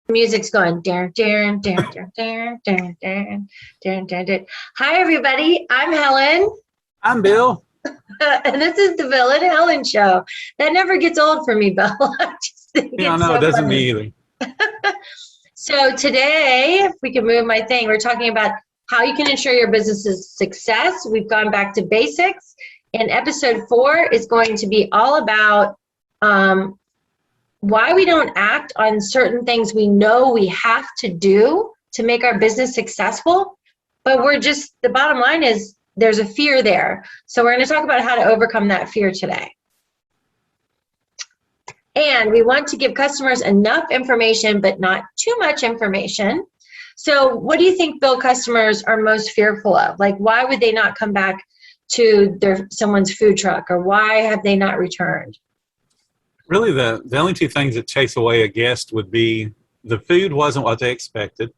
Music's going. Darn, darn, darn, darn, darn, darn, darn, darn, darn, darn. Hi, everybody. I'm Helen. I'm Bill. And this is the Bill and Helen show. That never gets old for me, Bill. I just think Yeah, it's no, so it doesn't funny. me either. So today, if we can move my thing, we're talking about how you can ensure your business's success. We've gone back to basics. And episode 4 is going to be all about why we don't act on certain things we know we have to do to make our business successful. But the bottom line is there's a fear there. So we're going to talk about how to overcome that fear today. And we want to give customers enough information, but not too much information. So what do you think, Bill, customers are most fearful of? Like, why would they not come back to someone's food truck, or why have they not returned? Really, the only two things that chase away a guest would be the food wasn't what they expected.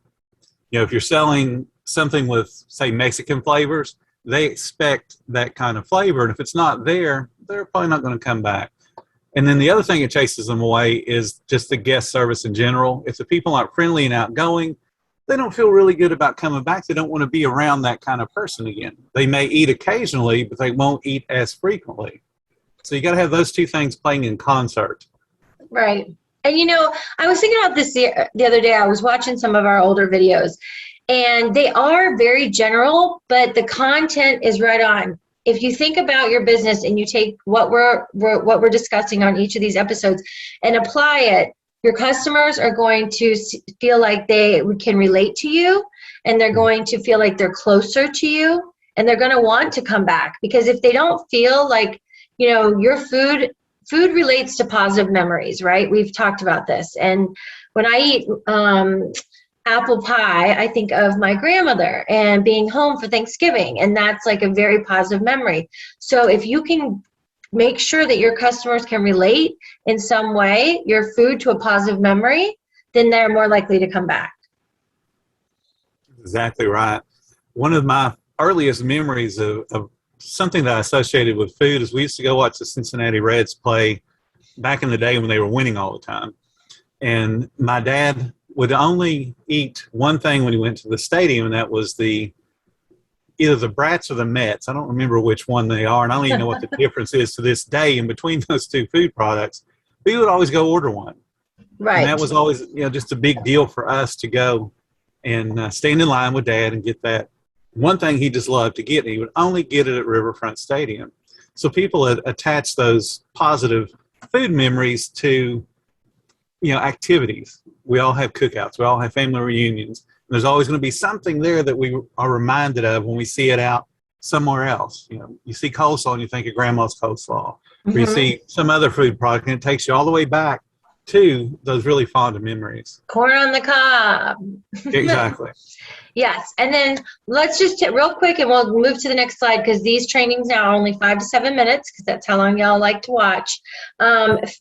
You know, if you're selling something with, say, Mexican flavors, they expect that kind of flavor. And if it's not there, they're probably not going to come back. And then the other thing that chases them away is just the guest service in general. If the people aren't friendly and outgoing, they don't feel really good about coming back. They don't want to be around that kind of person again. They may eat occasionally, but they won't eat as frequently. So you got to have those two things playing in concert. Right. And, you know, I was thinking about this the other day. I was watching some of our older videos, and they are very general, but the content is right on. If you think about your business and you take what we're discussing on each of these episodes and apply it, your customers are going to feel like they can relate to you, and they're going to feel like they're closer to you, and they're going to want to come back. Because if they don't feel like, you know, your food relates to positive memories, right? We've talked about this. And when I eat apple pie, I think of my grandmother and being home for Thanksgiving, and that's like a very positive memory. So if you can make sure that your customers can relate in some way your food to a positive memory, then they're more likely to come back. Exactly right. One of my earliest memories of something that I associated with food is we used to go watch the Cincinnati Reds play back in the day when they were winning all the time. And my dad would only eat one thing when he went to the stadium, and that was either the Brats or the Mets. I don't remember which one they are, and I don't even know what the difference is to this day in between those two food products. But he would always go order one. Right. And that was always, you know, just a big deal for us to go and stand in line with Dad and get that one thing he just loved to get. And he would only get it at Riverfront Stadium. So people had attached those positive food memories to, you know, activities. We all have cookouts. We all have family reunions. And there's always going to be something there that we are reminded of when we see it out somewhere else. You know, you see coleslaw and you think of grandma's coleslaw. Or you see some other food product and it takes you all the way back to those really fond memories. Corn on the cob. Exactly. Yes. And then let's just real quick, and we'll move to the next slide, because these trainings now are only 5 to 7 minutes, because that's how long y'all like to watch.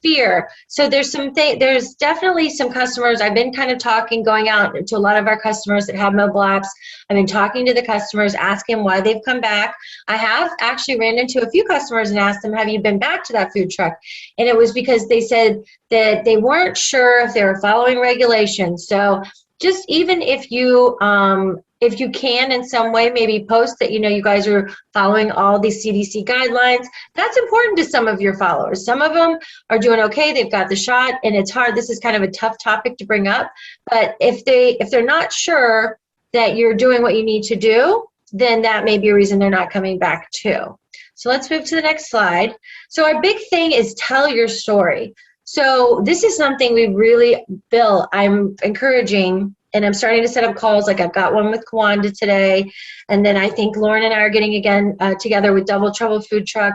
Fear. So there's definitely some customers. I've been kind of going out to a lot of our customers that have mobile apps. I've been talking to the customers, asking why they've come back. I have actually ran into a few customers and asked them, have you been back to that food truck? And it was because they said that they weren't sure if they were following regulations. So just even if you can in some way maybe post that, you know, you guys are following all these CDC guidelines, that's important to some of your followers. Some of them are doing okay, they've got the shot, and it's hard. This is kind of a tough topic to bring up, but if they're not sure that you're doing what you need to do, then that may be a reason they're not coming back too. So let's move to the next slide. So our big thing is tell your story. So this is something we really, Bill, I'm encouraging, and I'm starting to set up calls. Like I've got one with Kawanda today, and then I think Lauren and I are getting again together with Double Trouble Food Truck,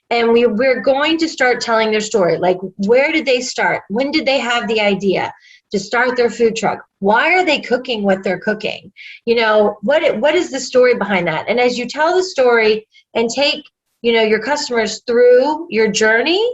and we're going to start telling their story. Like, where did they start? When did they have the idea to start their food truck? Why are they cooking what they're cooking? You know, what is the story behind that? And as you tell the story and take, you know, your customers through your journey,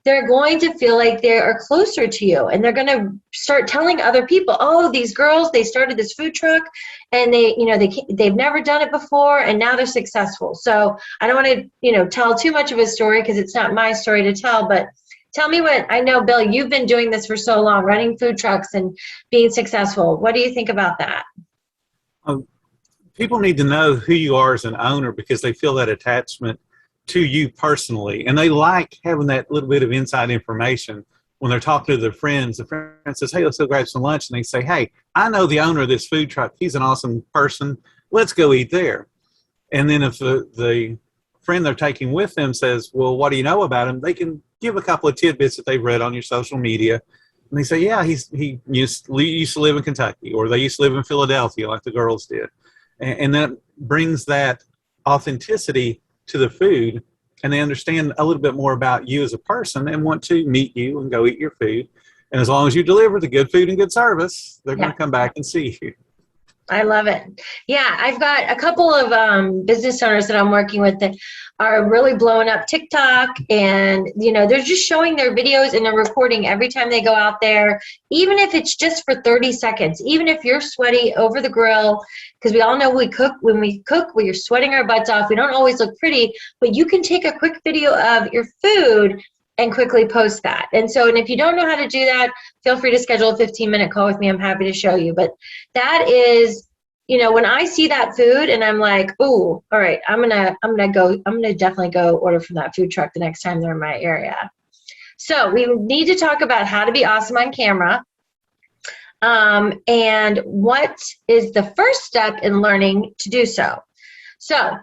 they're going to feel like they are closer to you, and they're going to start telling other people, oh, these girls, they started this food truck, and they've never done it before, and now they're successful. So I don't want to, tell too much of a story because it's not my story to tell, but Tell me what, I know, Bill, you've been doing this for so long, running food trucks and being successful. What do you think about that? People need to know who you are as an owner because they feel that attachment to you personally. And they like having that little bit of inside information when they're talking to their friends. The friend says, hey, let's go grab some lunch. And they say, hey, I know the owner of this food truck. He's an awesome person. Let's go eat there. And then if the friend they're taking with them says, well, what do you know about him? They can give a couple of tidbits that they've read on your social media. And they say, yeah, he used to live in Kentucky, or they used to live in Philadelphia like the girls did. And that brings that authenticity to the food, and they understand a little bit more about you as a person and want to meet you and go eat your food. And as long as you deliver the good food and good service, they're going to come back and see you. I love it. Yeah, I've got a couple of business owners that I'm working with that are really blowing up TikTok, and they're just showing their videos and they're recording every time they go out there, even if it's just for 30 seconds, even if you're sweaty over the grill, because we all know when we cook, we're sweating our butts off. We don't always look pretty, but you can take a quick video of your food and quickly post that. And if you don't know how to do that, feel free to schedule a 15-minute call with me. I'm happy to show you. But that is, when I see that food and I'm like, ooh, all right, I'm gonna definitely go order from that food truck the next time they're in my area. So we need to talk about how to be awesome on camera. And what is the first step in learning to do so? So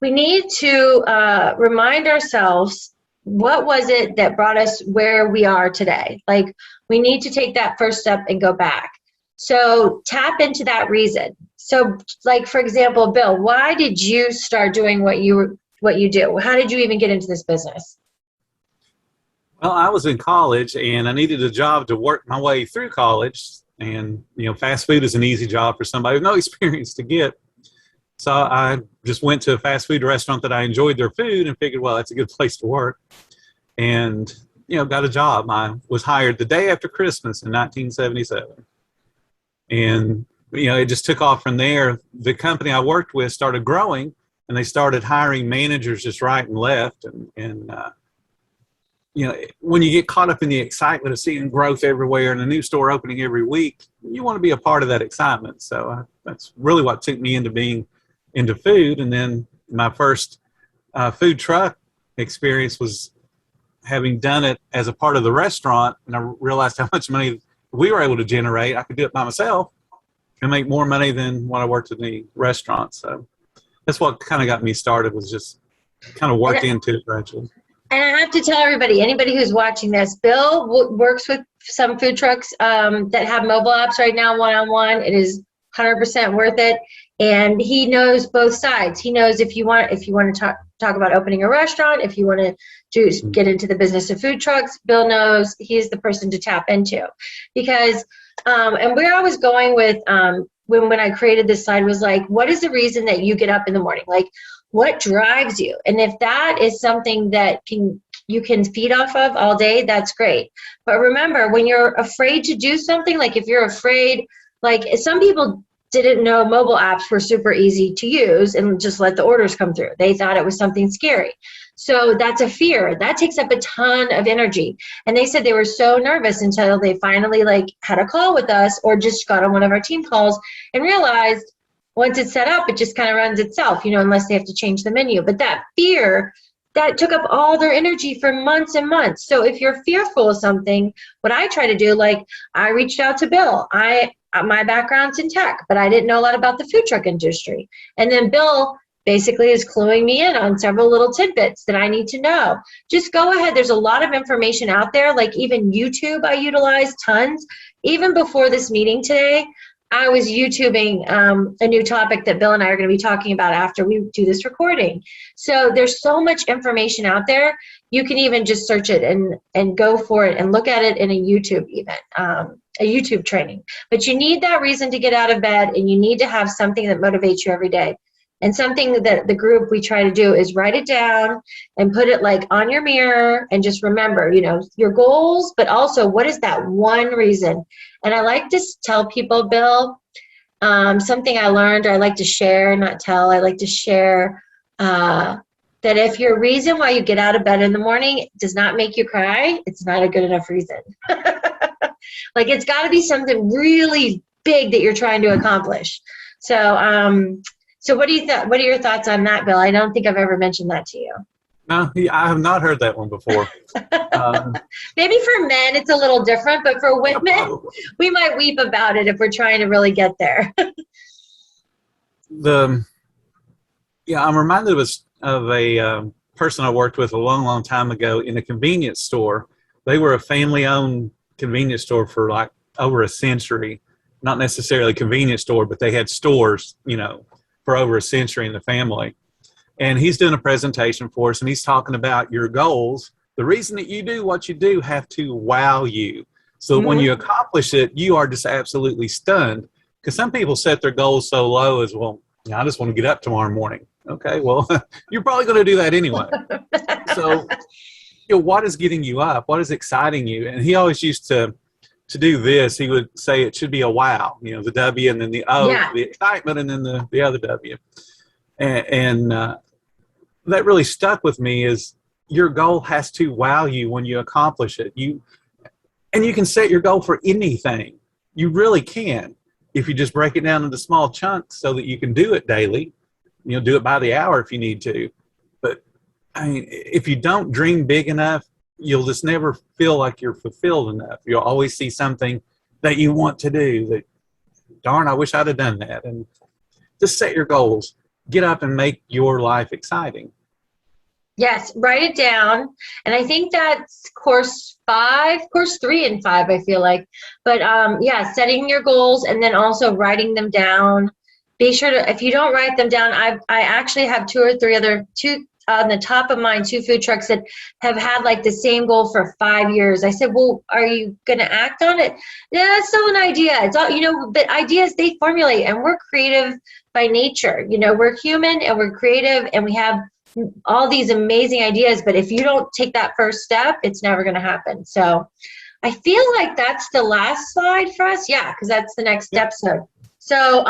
we need to remind ourselves, what was it that brought us where we are today? Like, we need to take that first step and go back. So tap into that reason. So, like, for example, Bill, why did you start doing what you do? How did you even get into this business? Well, I was in college and I needed a job to work my way through college. And, fast food is an easy job for somebody with no experience to get. So I just went to a fast food restaurant that I enjoyed their food and figured, well, that's a good place to work. And, got a job. I was hired the day after Christmas in 1977. And, it just took off from there. The company I worked with started growing, and they started hiring managers just right and left. And when you get caught up in the excitement of seeing growth everywhere and a new store opening every week, you want to be a part of that excitement. So that's really what took me into being into food. And then my first food truck experience was having done it as a part of the restaurant. And I realized how much money we were able to generate. I could do it by myself and make more money than when I worked in the restaurant. So that's what kind of got me started, was just kind of worked into it gradually. And I have to tell anybody who's watching this, Bill works with some food trucks that have mobile apps right now, one-on-one. It is 100% worth it. And he knows both sides. He knows if you want to talk about opening a restaurant, if you want to get into the business of food trucks, Bill knows he's the person to tap into. Because, and where I was going with when I created this slide was like, what is the reason that you get up in the morning? Like, what drives you? And if that is something that you can feed off of all day, that's great. But remember, when you're afraid to do something, like if you're afraid, like some people didn't know mobile apps were super easy to use and just let the orders come through. They thought it was something scary. So that's a fear. That takes up a ton of energy. And they said they were so nervous until they finally had a call with us or just got on one of our team calls and realized once it's set up, it just kind of runs itself, unless they have to change the menu. But that fear, that took up all their energy for months and months. So if you're fearful of something, what I try to do, I reached out to Bill. My background's in tech, but I didn't know a lot about the food truck industry. And then Bill basically is cluing me in on several little tidbits that I need to know. Just go ahead. There's a lot of information out there, like even YouTube I utilize tons. Even before this meeting today, I was YouTubing a new topic that Bill and I are going to be talking about after we do this recording. So there's so much information out there. You can even just search it and go for it and look at it in a YouTube event, a YouTube training. But you need that reason to get out of bed, and you need to have something that motivates you every day. And something that the group we try to do is write it down and put it on your mirror and just remember, your goals, but also what is that one reason? And I like to tell people, Bill, something I learned, or I like to share, not tell, I like to share that if your reason why you get out of bed in the morning does not make you cry, it's not a good enough reason. Like, it's got to be something really big that you're trying to accomplish. So, so what are your thoughts on that, Bill? I don't think I've ever mentioned that to you. No, I have not heard that one before. Maybe for men it's a little different, but for women, we might weep about it if we're trying to really get there. I'm reminded of a person I worked with a long, long time ago in a convenience store. They were a family-owned convenience store for like over a century. Not necessarily a convenience store, but they had stores, for over a century in the family. And he's doing a presentation for us, and he's talking about your goals. The reason that you do what you do have to wow you. So when you accomplish it, you are just absolutely stunned. Because some people set their goals so low as, well, I just want to get up tomorrow morning. Okay, well, you're probably going to do that anyway. So, what is getting you up? What is exciting you? And he always used to do this. He would say it should be a wow, the W and then the O, the excitement, and then the other W. And that really stuck with me is your goal has to wow you when you accomplish it. And you can set your goal for anything. You really can. If you just break it down into small chunks so that you can do it daily, do it by the hour if you need to. But I mean, if you don't dream big enough, you'll just never feel like you're fulfilled enough. You'll always see something that you want to do that, darn, I wish I'd have done that. And just set your goals. Get up and make your life exciting. Yes, write it down. And I think that's course 3 and 5, I feel like. But setting your goals and then also writing them down. Be sure to, if you don't write them down, I actually have two on the top of mine, 2 food trucks that have had like the same goal for 5 years. I said, well, are you going to act on it? Yeah, it's still an idea. It's all, but ideas, they formulate, and we're creative by nature. We're human and we're creative and we have all these amazing ideas, but if you don't take that first step, it's never going to happen. So I feel like that's the last slide for us. Yeah, because that's the next episode. So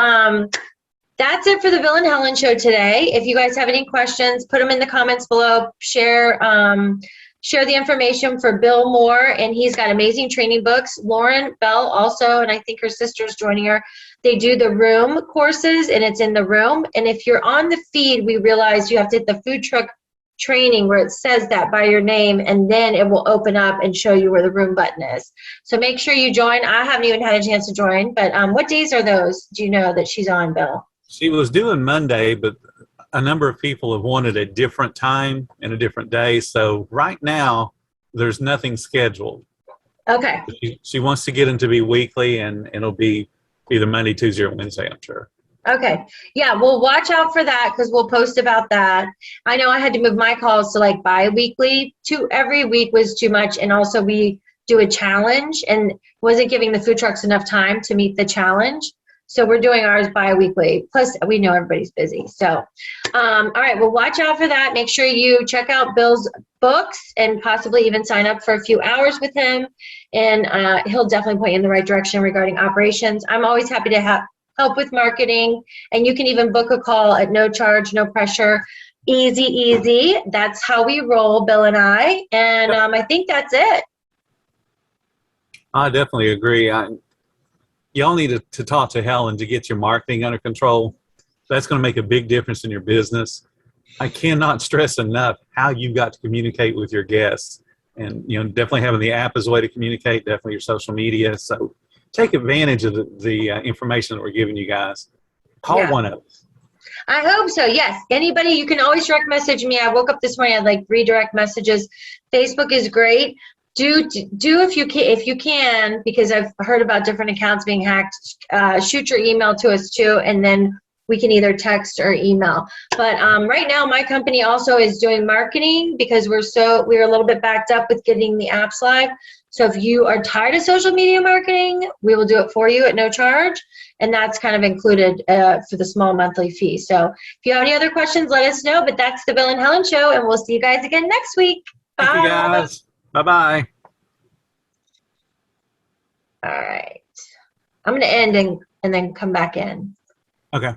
that's it for the Bill and Helen show today. If you guys have any questions, put them in the comments below. Share the information for Bill Moore, and he's got amazing training books. Lauren Bell also, and I think her sister's joining her. They do the room courses, and it's in the room. And if you're on the feed, we realize you have to hit the food truck training where it says that by your name, and then it will open up and show you where the room button is. So make sure you join. I haven't even had a chance to join, but what days are those? Do you know that she's on, Bill? She was doing Monday, but a number of people have wanted a different time and a different day. So right now, there's nothing scheduled. Okay. She wants to get into be weekly, and it'll be either Monday, Tuesday, or Wednesday, I'm sure. Okay. Yeah, well, watch out for that because we'll post about that. I know I had to move my calls to like bi-weekly. Every week was too much. And also we do a challenge and wasn't giving the food trucks enough time to meet the challenge. So we're doing ours bi-weekly. Plus, we know everybody's busy. So, all right, well, watch out for that. Make sure you check out Bill's books and possibly even sign up for a few hours with him. And he'll definitely point you in the right direction regarding operations. I'm always happy to help with marketing. And you can even book a call at no charge, no pressure. Easy. That's how we roll, Bill and I. And I think that's it. I definitely agree. Y'all need to talk to Helen to get your marketing under control. That's going to make a big difference in your business. I cannot stress enough how you've got to communicate with your guests. And, definitely having the app as a way to communicate, definitely your social media. So take advantage of the information that we're giving you guys. Call one of us. I hope so, yes. Anybody, you can always direct message me. I woke up this morning, I had like 3 direct messages. Facebook is great. Do if you can, because I've heard about different accounts being hacked, shoot your email to us too, and then we can either text or email. But right now my company also is doing marketing because we're a little bit backed up with getting the apps live. So if you are tired of social media marketing, we will do it for you at no charge. And that's kind of included for the small monthly fee. So if you have any other questions, let us know. But that's the Bill and Helen show, and we'll see you guys again next week. Bye. Thank you, guys. Bye-bye. All right. I'm going to end and then come back in. Okay.